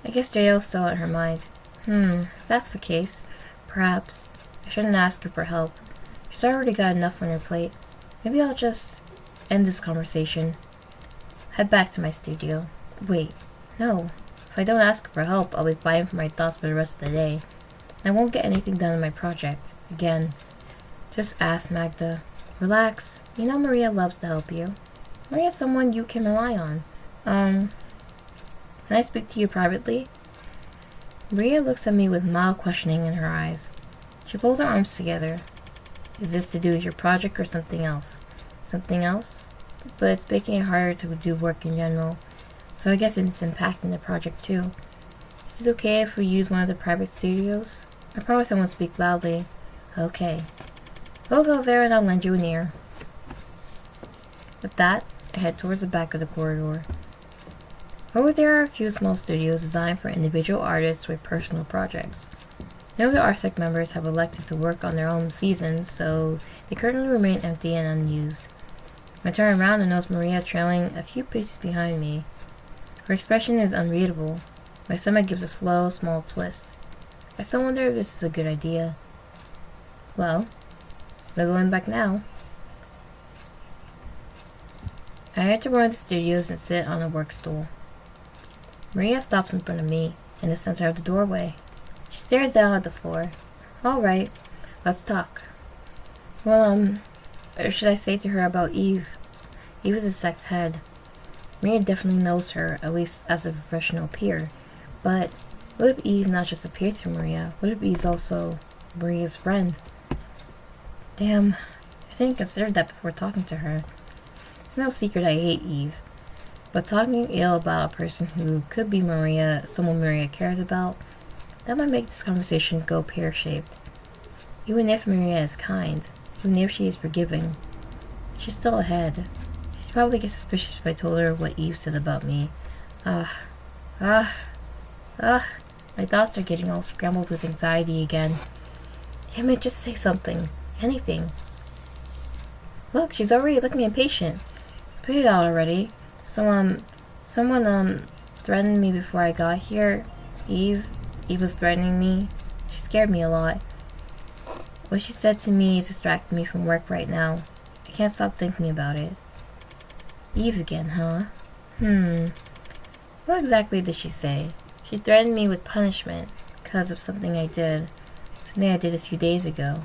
I guess JL's still in her mind. If that's the case, perhaps I shouldn't ask her for help. She's already got enough on her plate. Maybe I'll just end this conversation. Head back to my studio. Wait, no. If I don't ask her for help, I'll be fighting for my thoughts for the rest of the day. I won't get anything done in my project. Again. Just ask, Magda. Relax. You know Maria loves to help you. Maria's someone you can rely on. Can I speak to you privately? Maria looks at me with mild questioning in her eyes. She pulls her arms together. Is this to do with your project or something else? Something else? But it's making it harder to do work in general. So I guess it's impacting the project too. Is it okay if we use one of the private studios? I promise I won't speak loudly. Okay. We'll go there and I'll lend you an ear. With that, I head towards the back of the corridor. Over there are a few small studios designed for individual artists with personal projects. None of the RSEC members have elected to work on their own seasons, so they currently remain empty and unused. I turn around and notice Maria trailing a few paces behind me. Her expression is unreadable. My stomach gives a slow, small twist. I still wonder if this is a good idea. Well, there's no going back now. I enter one of the studios and sit on a work stool. Maria stops in front of me, in the center of the doorway. She stares down at the floor. Alright, let's talk. Well, or should I say to her about Eve? Eve is a sect head. Maria definitely knows her, at least as a professional peer. But what if Eve's not just a peer to Maria? What if Eve's also Maria's friend? Damn, I didn't consider that before talking to her. It's no secret I hate Eve. But talking ill about a person who could be Maria, someone Maria cares about, that might make this conversation go pear-shaped. Even if Maria is kind, even if she is forgiving, she's still ahead. She'd probably get suspicious if I told her what Eve said about me. My thoughts are getting all scrambled with anxiety again. Damn it, just say something. Anything. Look, she's already looking impatient. Spit it out already. So, someone, threatened me before I got here. Eve was threatening me. She scared me a lot. What she said to me is distracting me from work right now. I can't stop thinking about it. Eve again, huh? What exactly did she say? She threatened me with punishment because of something I did. Something I did a few days ago.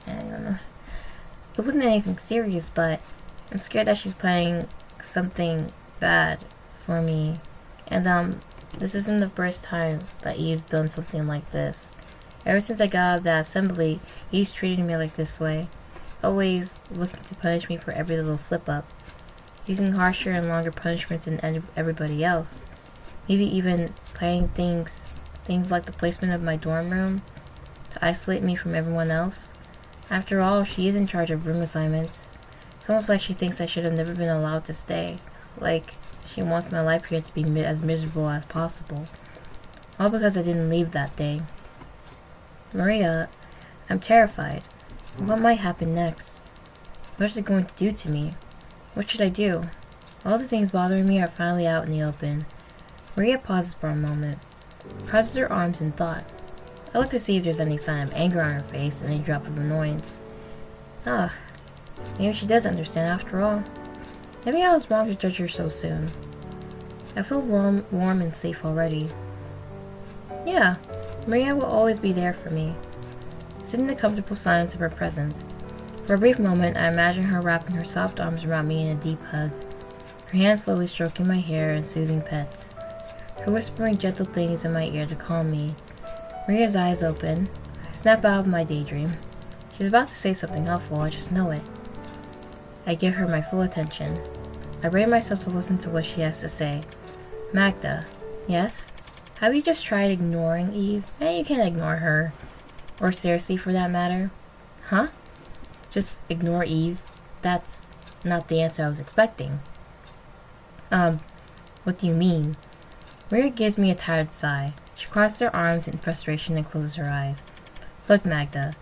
I don't know. It wasn't anything serious, but I'm scared that she's planning something bad for me. And this isn't the first time that Eve's done something like this. Ever since I got out of that assembly, Eve's treated me like this way. Always looking to punish me for every little slip-up. Using harsher and longer punishments than everybody else. Maybe even planning things like the placement of my dorm room to isolate me from everyone else. After all, she is in charge of room assignments. It's almost like she thinks I should have never been allowed to stay. Like, she wants my life here to be as miserable as possible. All because I didn't leave that day. Maria, I'm terrified. What might happen next? What are they going to do to me? What should I do? All the things bothering me are finally out in the open. Maria pauses for a moment, crosses her arms in thought. I look to see if there's any sign of anger on her face and any drop of annoyance. Maybe she does understand after all. Maybe I was wrong to judge her so soon. I feel warm and safe already. Yeah, Maria will always be there for me. Sit in the comfortable silence of her presence. For a brief moment, I imagine her wrapping her soft arms around me in a deep hug, her hands slowly stroking my hair and soothing pets, her whispering gentle things in my ear to calm me. Maria's eyes open. I snap out of my daydream. She's about to say something helpful, I just know it. I give her my full attention. I brain myself to listen to what she has to say. Magda, yes? Have you just tried ignoring Eve? Man, you can't ignore her. Or seriously, for that matter. Huh? Just ignore Eve? That's not the answer I was expecting. What do you mean? Maria gives me a tired sigh. She crosses her arms in frustration and closes her eyes. Look, Magda.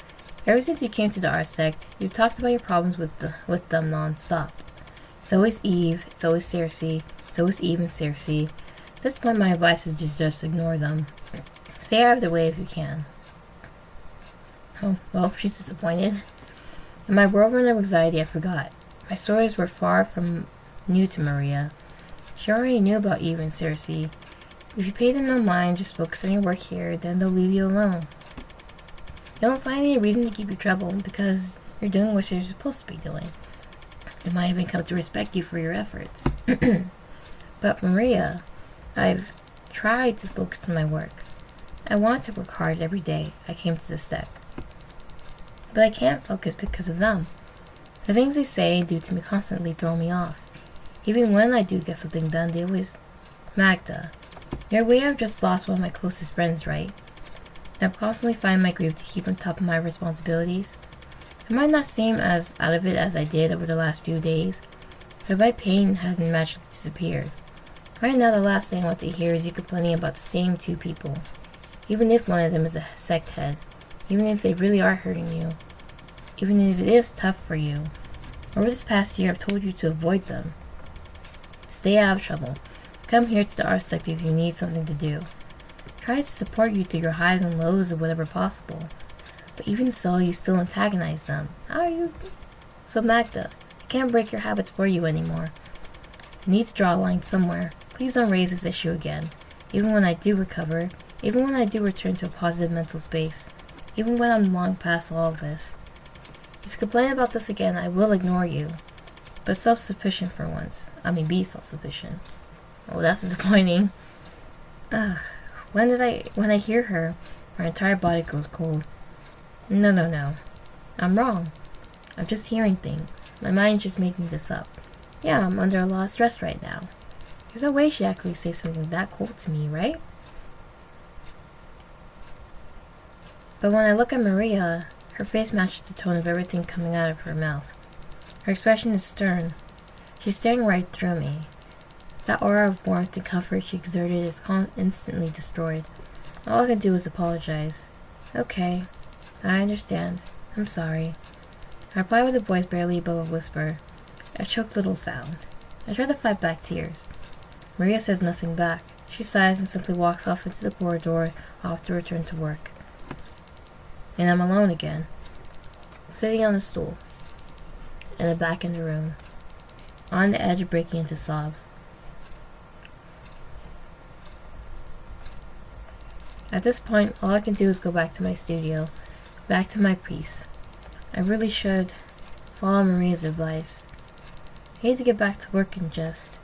Ever since you came to the art sect, you've talked about your problems with them non-stop. It's always Eve, it's always Cersei, it's always Eve and Cersei. At this point, my advice is just ignore them. Stay out of their way if you can. Oh, well, she's disappointed. In my whirlwind of anxiety, I forgot. My stories were far from new to Maria. She already knew about Eve and Cersei. If you pay them no mind, just focus on your work here, then they'll leave you alone. They don't find any reason to keep you troubled because you're doing what you're supposed to be doing. They might even come to respect you for your efforts. But Maria, I've tried to focus on my work. I want to work hard every day I came to this deck. But I can't focus because of them. The things they say and do to me constantly throw me off. Even when I do get something done, they always... Magda, you're aware I've just lost one of my closest friends, right? I'm constantly finding my grief to keep on top of my responsibilities. I might not seem as out of it as I did over the last few days, but my pain hasn't magically disappeared. Right now, the last thing I want to hear is you complaining about the same two people. Even if one of them is a sect head, even if they really are hurting you, even if it is tough for you. Over this past year, I've told you to avoid them. Stay out of trouble. Come here to the art sect if you need something to do. Try to support you through your highs and lows of whatever possible. But even so, you still antagonize them. How are you? So Magda, I can't break your habits for you anymore. I need to draw a line somewhere. Please don't raise this issue again. Even when I do recover, even when I do return to a positive mental space, even when I'm long past all of this. If you complain about this again, I will ignore you. But self-sufficient for once. Be self-sufficient. Oh, that's disappointing. When I hear her, my entire body goes cold. No. I'm wrong. I'm just hearing things. My mind's just making this up. Yeah, I'm under a lot of stress right now. There's no way she'd actually say something that cold to me, right? But when I look at Maria, her face matches the tone of everything coming out of her mouth. Her expression is stern. She's staring right through me. That aura of warmth and comfort she exerted is instantly destroyed. All I can do is apologize. Okay, I understand. I'm sorry. I reply with a voice barely above a whisper, a choked little sound. I try to fight back tears. Maria says nothing back. She sighs and simply walks off into the corridor, off to return to work. And I'm alone again, sitting on a stool, in the back of the room, on the edge of breaking into sobs. At this point, all I can do is go back to my studio, back to my piece. I really should follow Maria's advice. I need to get back to work and just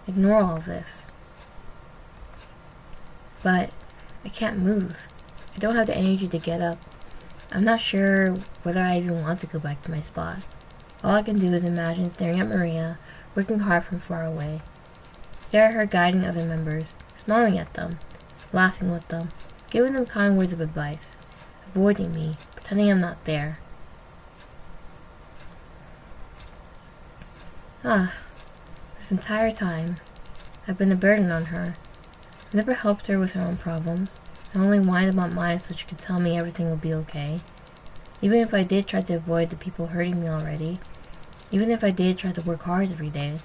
ignore all this. But I can't move. I don't have the energy to get up. I'm not sure whether I even want to go back to my spot. All I can do is imagine staring at Maria, working hard from far away. Stare at her guiding other members, smiling at them, laughing with them, giving them kind words of advice, avoiding me, pretending I'm not there. This entire time, I've been a burden on her. I've never helped her with her own problems. I only whined about mine so she could tell me everything would be okay. Even if I did try to avoid the people hurting me already, even if I did try to work hard every day,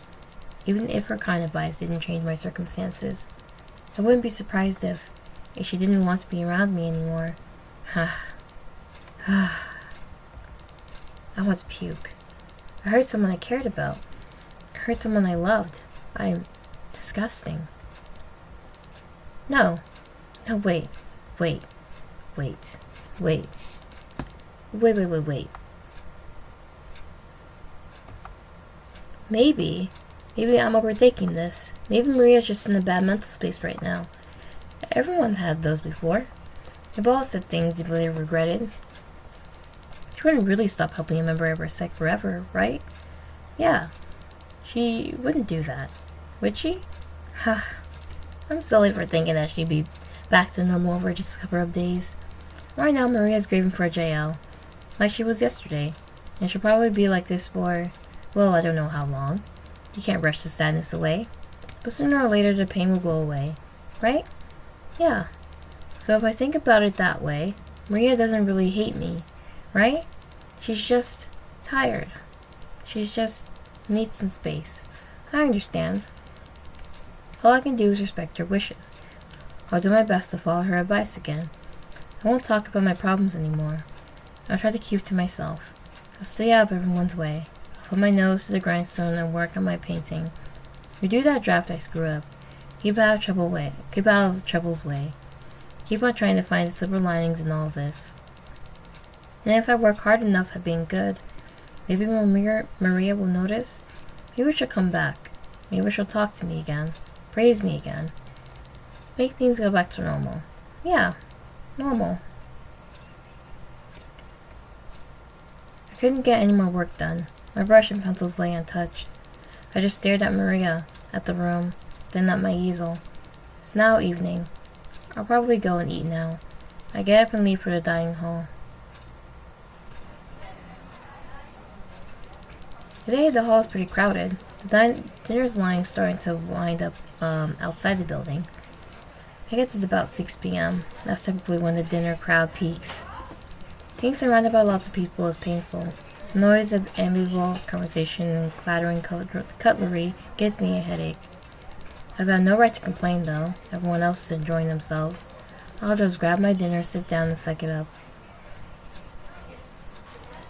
even if her kind advice didn't change my circumstances, I wouldn't be surprised if she didn't want to be around me anymore. I want to puke. I hurt someone I cared about. I hurt someone I loved. I'm disgusting. No. No, wait. Wait. Wait. Wait. Wait. Maybe I'm overthinking this. Maybe Maria's just in a bad mental space right now. Everyone had those before. They've all said things you really regretted. She wouldn't really stop helping a member of her sect forever, right? Yeah. She wouldn't do that. Would she? I'm silly for thinking that she'd be back to normal over just a couple of days. Right now, Maria's grieving for JL, like she was yesterday, and she'll probably be like this for, well, I don't know how long. You can't rush the sadness away, but sooner or later the pain will go away, right? Yeah. So if I think about it that way, Maria doesn't really hate me, right? She's just tired. She's just needs some space. I understand. All I can do is respect her wishes. I'll do my best to follow her advice again. I won't talk about my problems anymore. I'll try to keep to myself. I'll stay out of everyone's way. I'll put my nose to the grindstone and work on my painting. Redo that draft I screw up. Keep out of trouble's way. Keep on trying to find the silver linings in all of this. And if I work hard enough at being good, maybe Maria will notice. Maybe she'll come back. Maybe she'll talk to me again. Praise me again. Make things go back to normal. Yeah, normal. I couldn't get any more work done. My brush and pencils lay untouched. I just stared at Maria, at the room, then at my easel. It's now evening. I'll probably go and eat now. I get up and leave for the dining hall. Today the hall is pretty crowded. The dinner's line starting to wind up outside the building. I guess it's about 6 p.m. That's typically when the dinner crowd peaks. Being surrounded by lots of people is painful. The noise of amiable conversation and clattering cutlery gives me a headache. I've got no right to complain though. Everyone else is enjoying themselves. I'll just grab my dinner, sit down, and suck it up.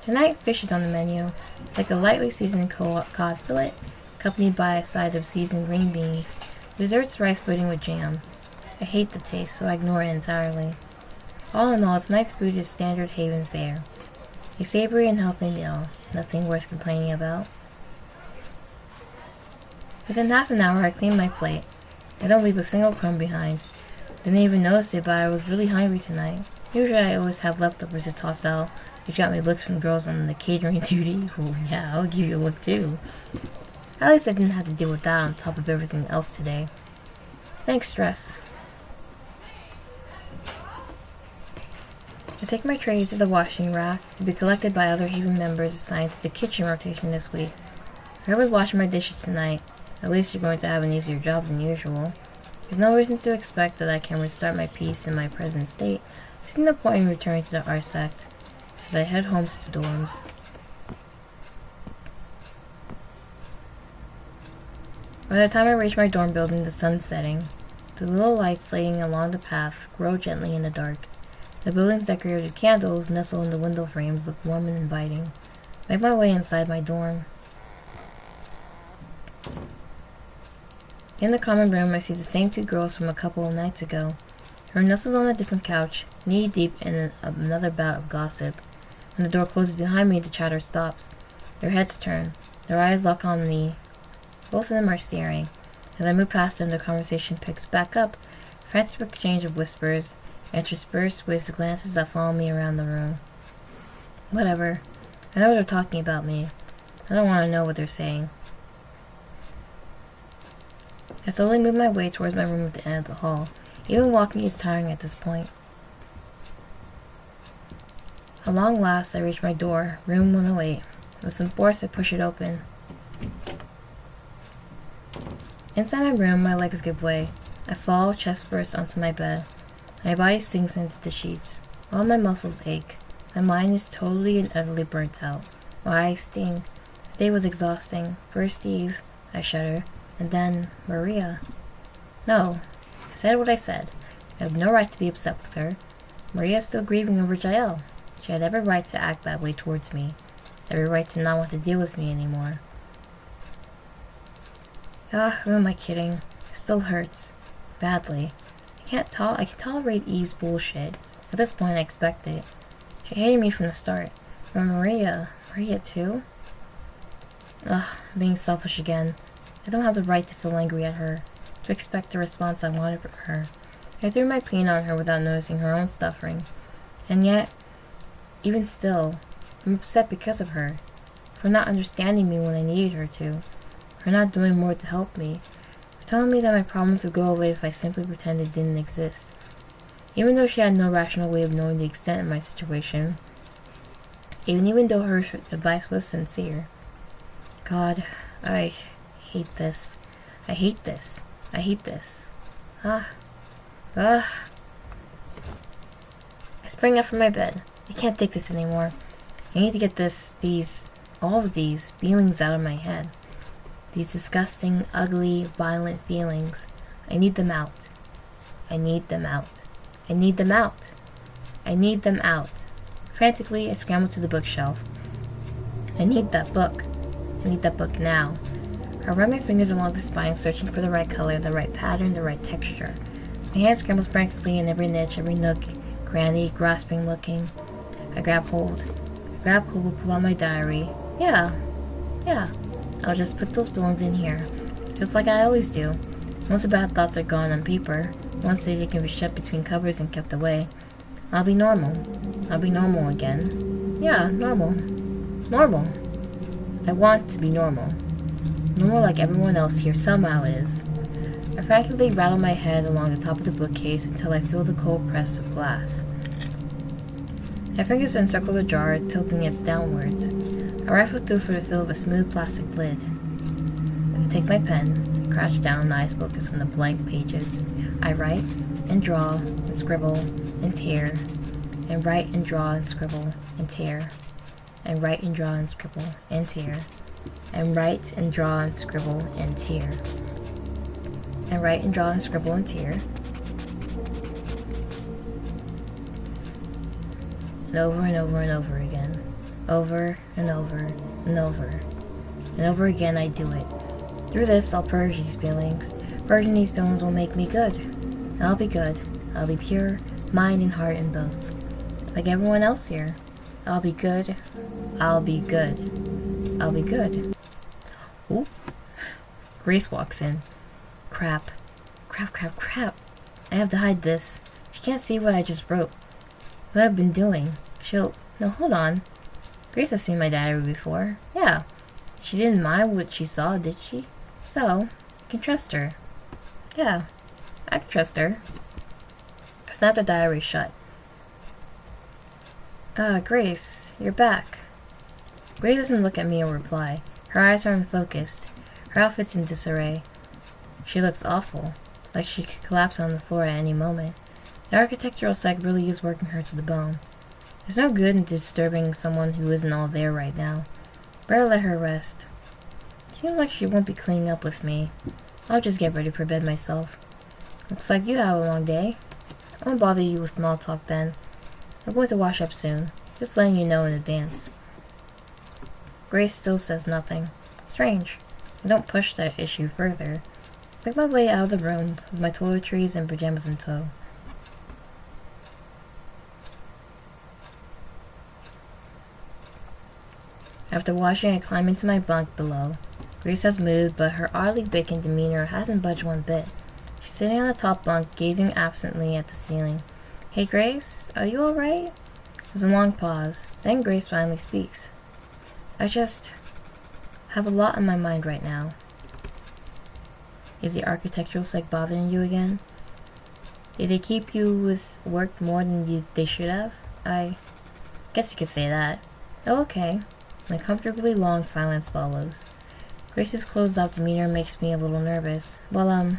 Tonight, fish is on the menu, like a lightly seasoned cod fillet, accompanied by a side of seasoned green beans. Dessert's rice pudding with jam. I hate the taste, so I ignore it entirely. All in all, tonight's food is standard Haven fare. A savory and healthy meal, nothing worth complaining about. Within half an hour, I clean my plate. I don't leave a single crumb behind. Didn't even notice it, but I was really hungry tonight. Usually I always have leftovers to toss out, which got me looks from girls on the catering duty. Oh yeah, I'll give you a look too. At least I didn't have to deal with that on top of everything else today. Thanks, stress. I take my tray to the washing rack to be collected by other Haven members assigned to the kitchen rotation this week. Whoever's washing my dishes tonight, at least you're going to have an easier job than usual. There's no reason to expect that I can restart my piece in my present state. I see no point in returning to the art sect, so I head home to the dorms. By the time I reach my dorm building, the sun's setting. The little lights lighting along the path grow gently in the dark. The building's decorated candles nestled in the window frames look warm and inviting. I make my way inside my dorm. In the common room, I see the same two girls from a couple of nights ago. They're nestled on a different couch, knee-deep in another bout of gossip. When the door closes behind me, the chatter stops. Their heads turn. Their eyes lock on me. Both of them are staring. As I move past them, the conversation picks back up, a frantic exchange of whispers, interspersed with glances that follow me around the room. Whatever. I know they're talking about me. I don't want to know what they're saying. I slowly move my way towards my room at the end of the hall. Even walking is tiring at this point. At long last, I reach my door, room 108. With some force, I push it open. Inside my room, my legs give way. I fall, chest first, onto my bed. My body sinks into the sheets. All my muscles ache. My mind is totally and utterly burnt out. My eyes sting. The day was exhausting. First Eve, I shudder, and then Maria. No, I said what I said. I have no right to be upset with her. Maria is still grieving over Jael. She had every right to act that way towards me. every right to not want to deal with me anymore. Who am I kidding? It still hurts. Badly. I can tolerate Eve's bullshit. At this point, I expect it. She hated me from the start. But Maria too? Being selfish again. I don't have the right to feel angry at her, to expect the response I wanted from her. I threw my pain on her without noticing her own suffering. And yet, even still, I'm upset because of her. For not understanding me when I needed her to. For not doing more to help me. For telling me that my problems would go away if I simply pretended they didn't exist. Even though she had no rational way of knowing the extent of my situation. Even though her advice was sincere. God, I hate this. I hate this. I hate this. I sprang up from my bed. I can't take this anymore. I need to get all of these feelings out of my head. These disgusting, ugly, violent feelings. I need them out. I need them out. I need them out. I need them out. Frantically, I scrambled to the bookshelf. I need that book. I need that book now. I run my fingers along the spine, searching for the right color, the right pattern, the right texture. My hand scrambles frantically in every niche, every nook, cranny, grasping, looking. I grab hold, pull out my diary. Yeah. I'll just put those feelings in here, just like I always do. Once the bad thoughts are gone on paper, once they can be shut between covers and kept away, I'll be normal. I'll be normal again. Yeah, normal. Normal. I want to be normal. Normal like everyone else here somehow is. I frantically rattle my head along the top of the bookcase until I feel the cold press of glass. My fingers encircle the jar, tilting it downwards. I rifle through for the feel of a smooth plastic lid. I take my pen, crouch down, eyes focus on the blank pages. I write and draw and scribble and tear, and write and draw and scribble and tear, and write and draw and scribble and tear, and write and draw and scribble and tear, and write and draw and scribble and tear, and over and over and over again, over and over and over, and over again I do it. Through this, I'll purge these feelings. Purging these feelings will make me good. I'll be good. I'll be pure, mind and heart in both. Like everyone else here. I'll be good. I'll be good. I'll be good. Ooh. Grace walks in. Crap. I have to hide this. She can't see what I just wrote. What I've been doing. No, hold on. Grace has seen my diary before. Yeah. She didn't mind what she saw, did she? So, I can trust her. Yeah, I can trust her. I snapped the diary shut. Grace, you're back. Grace doesn't look at me or reply. Her eyes are unfocused. Her outfit's in disarray. She looks awful, like she could collapse on the floor at any moment. The architectural psych really is working her to the bone. There's no good in disturbing someone who isn't all there right now. Better let her rest. Seems like she won't be cleaning up with me. I'll just get ready for bed myself. Looks like you have a long day. I won't bother you with small talk then. I'm going to wash up soon. Just letting you know in advance. Grace still says nothing. Strange. I don't push that issue further. Make my way out of the room with my toiletries and pajamas in tow. After washing, I climb into my bunk below. Grace has moved, but her oddly vacant demeanor hasn't budged one bit. She's sitting on the top bunk, gazing absently at the ceiling. Hey, Grace, are you alright? There's a long pause. Then Grace finally speaks. I just have a lot on my mind right now. Is the architectural psych bothering you again? Did they keep you with work more than they should have? I guess you could say that. Oh, okay. A comfortably long silence follows. Grace's closed-off demeanor makes me a little nervous. Well,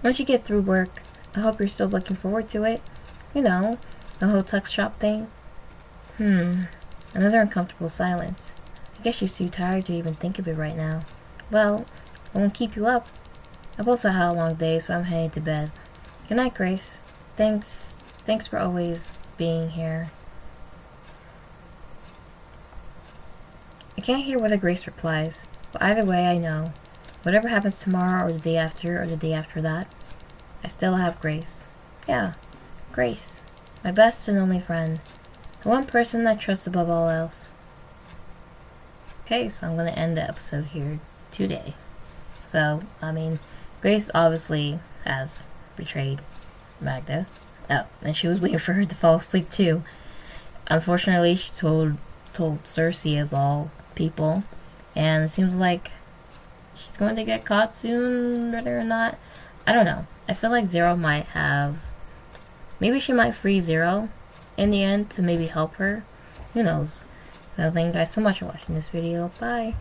once you get through work, I hope you're still looking forward to it. You know, the whole tuck shop thing. Another uncomfortable silence. I guess she's too tired to even think of it right now. Well, I won't keep you up. I've also had a long day, so I'm heading to bed. Good night, Grace. Thanks for always being here. I can't hear whether Grace replies, but either way I know. Whatever happens tomorrow or the day after that, I still have Grace. Yeah, Grace. My best and only friend. The one person I trust above all else. Okay, so I'm gonna end the episode here today. So, Grace obviously has betrayed Magda. Oh, and she was waiting for her to fall asleep too. Unfortunately, she told Cersei of all people, and it seems like she's going to get caught soon, whether or not. I don't know. I feel like Zero might have... Maybe she might free Zero in the end to maybe help her. Who knows? So thank you guys so much for watching this video. Bye!